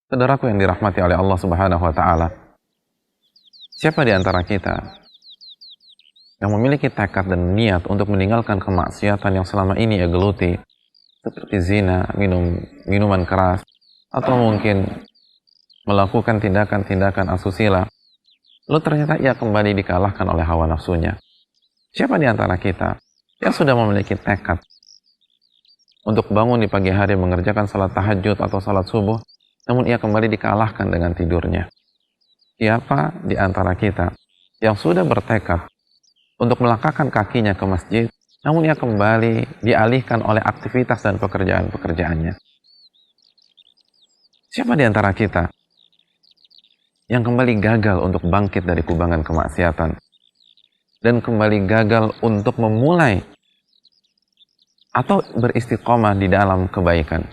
Saudaraku yang dirahmati oleh Allah Subhanahu wa taala. Siapa di antara kita yang memiliki tekad dan niat untuk meninggalkan kemaksiatan yang selama ini ia geluti, seperti zina, minuman keras, atau mungkin melakukan tindakan-tindakan asusila, lalu ternyata ia kembali dikalahkan oleh hawa nafsunya? Siapa di antara kita yang sudah memiliki tekad untuk bangun di pagi hari mengerjakan salat tahajud atau salat subuh, namun ia kembali dikalahkan dengan tidurnya? Siapa di antara kita yang sudah bertekad untuk melangkahkan kakinya ke masjid, namun ia kembali dialihkan oleh aktivitas dan pekerjaan-pekerjaannya? Siapa di antara kita yang kembali gagal untuk bangkit dari kubangan kemaksiatan dan kembali gagal untuk memulai atau beristiqomah di dalam kebaikan?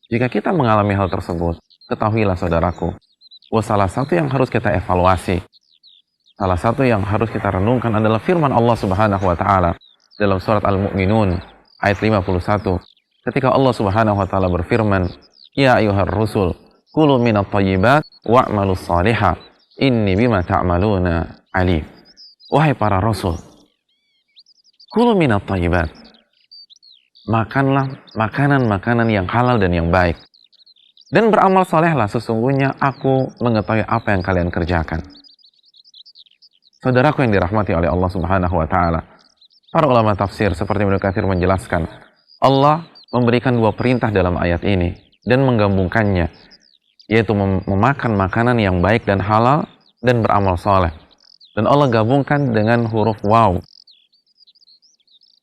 Jika kita mengalami hal tersebut, ketahuilah saudaraku, bahwa salah satu yang harus kita evaluasi, salah satu yang harus kita renungkan adalah firman Allah Subhanahu wa taala dalam surat Al-Mu'minun ayat 51, ketika Allah Subhanahu wa taala berfirman, "Ya ayyuhar rusul, kulu minat thayyibat wa'malus salihah, inni bima ta'maluna alim." Wahai para rasul, kulu minat thayyibat, makanlah makanan-makanan yang halal dan yang baik, dan beramal salehlah, sesungguhnya aku mengetahui apa yang kalian kerjakan. Saudaraku yang dirahmati oleh Allah Subhanahu wa taala, para ulama tafsir seperti Ibnu Katsir menjelaskan, Allah memberikan dua perintah dalam ayat ini dan menggabungkannya, yaitu memakan makanan yang baik dan halal dan beramal saleh. Dan Allah gabungkan dengan huruf waw.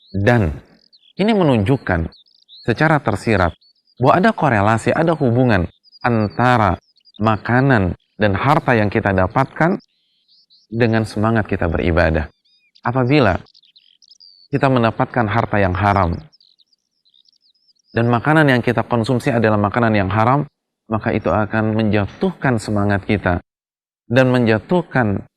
Dan ini menunjukkan secara tersirat bahwa ada korelasi, ada hubungan antara makanan dan harta yang kita dapatkan dengan semangat kita beribadah. Apabila kita mendapatkan harta yang haram dan makanan yang kita konsumsi adalah makanan yang haram, maka itu akan menjatuhkan semangat kita dan menjatuhkan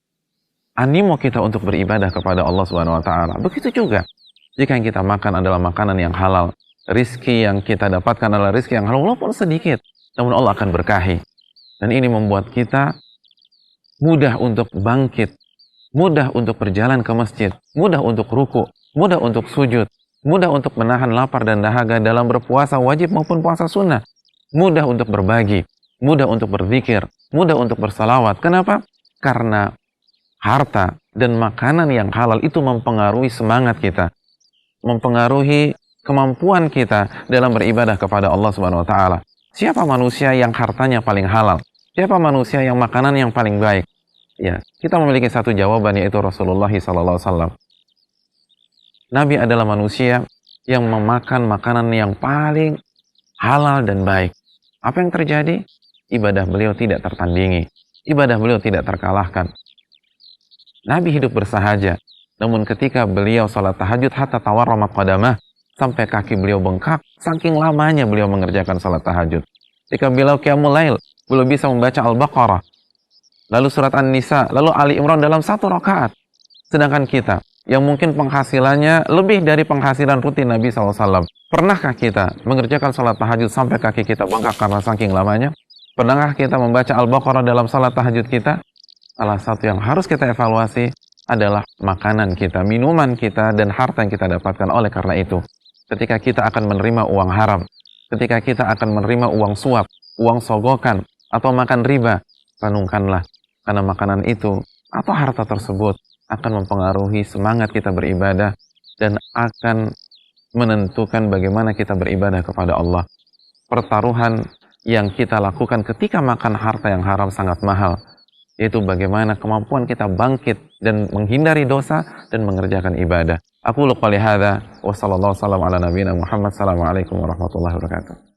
animo kita untuk beribadah kepada Allah Subhanahu wa taala. Begitu juga jika yang kita makan adalah makanan yang halal, rizki yang kita dapatkan adalah rizki yang halal, walaupun sedikit, namun Allah akan berkahi. Dan ini membuat kita mudah untuk bangkit, mudah untuk berjalan ke masjid, mudah untuk ruku, mudah untuk sujud, mudah untuk menahan lapar dan dahaga dalam berpuasa wajib maupun puasa sunnah, mudah untuk berbagi, mudah untuk berzikir, mudah untuk bersalawat. Kenapa? Karena harta dan makanan yang halal itu mempengaruhi semangat kita, mempengaruhi kemampuan kita dalam beribadah kepada Allah Subhanahu wa taala. Siapa manusia yang hartanya paling halal? Siapa manusia yang makanan yang paling baik? Ya, kita memiliki satu jawaban, yaitu Rasulullah SAW. Nabi adalah manusia yang memakan makanan yang paling halal dan baik. Apa yang terjadi? Ibadah beliau tidak tertandingi, ibadah beliau tidak terkalahkan. Nabi hidup bersahaja, namun ketika beliau salat tahajud hatta tawarramat qadamah, sampai kaki beliau bengkak, saking lamanya beliau mengerjakan salat tahajud. Ketika beliau qiyamul lail, beliau bisa membaca Al-Baqarah, lalu surat An-Nisa, lalu Ali Imran dalam satu rakaat. Sedangkan kita, yang mungkin penghasilannya lebih dari penghasilan rutin Nabi SAW, pernahkah kita mengerjakan salat tahajud sampai kaki kita bengkak karena saking lamanya? Pernahkah kita membaca Al-Baqarah dalam salat tahajud kita? Salah satu yang harus kita evaluasi adalah makanan kita, minuman kita, dan harta yang kita dapatkan. Oleh karena itu, ketika kita akan menerima uang haram, ketika kita akan menerima uang suap, uang sogokan, atau makan riba, renungkanlah, karena makanan itu atau harta tersebut akan mempengaruhi semangat kita beribadah dan akan menentukan bagaimana kita beribadah kepada Allah. Pertaruhan yang kita lakukan ketika makan harta yang haram sangat mahal, yaitu bagaimana kemampuan kita bangkit dan menghindari dosa dan mengerjakan ibadah. Aku lupa lihada wa sallallahu ala nabiyina Muhammad. Assalamualaikum warahmatullahi wabarakatuh.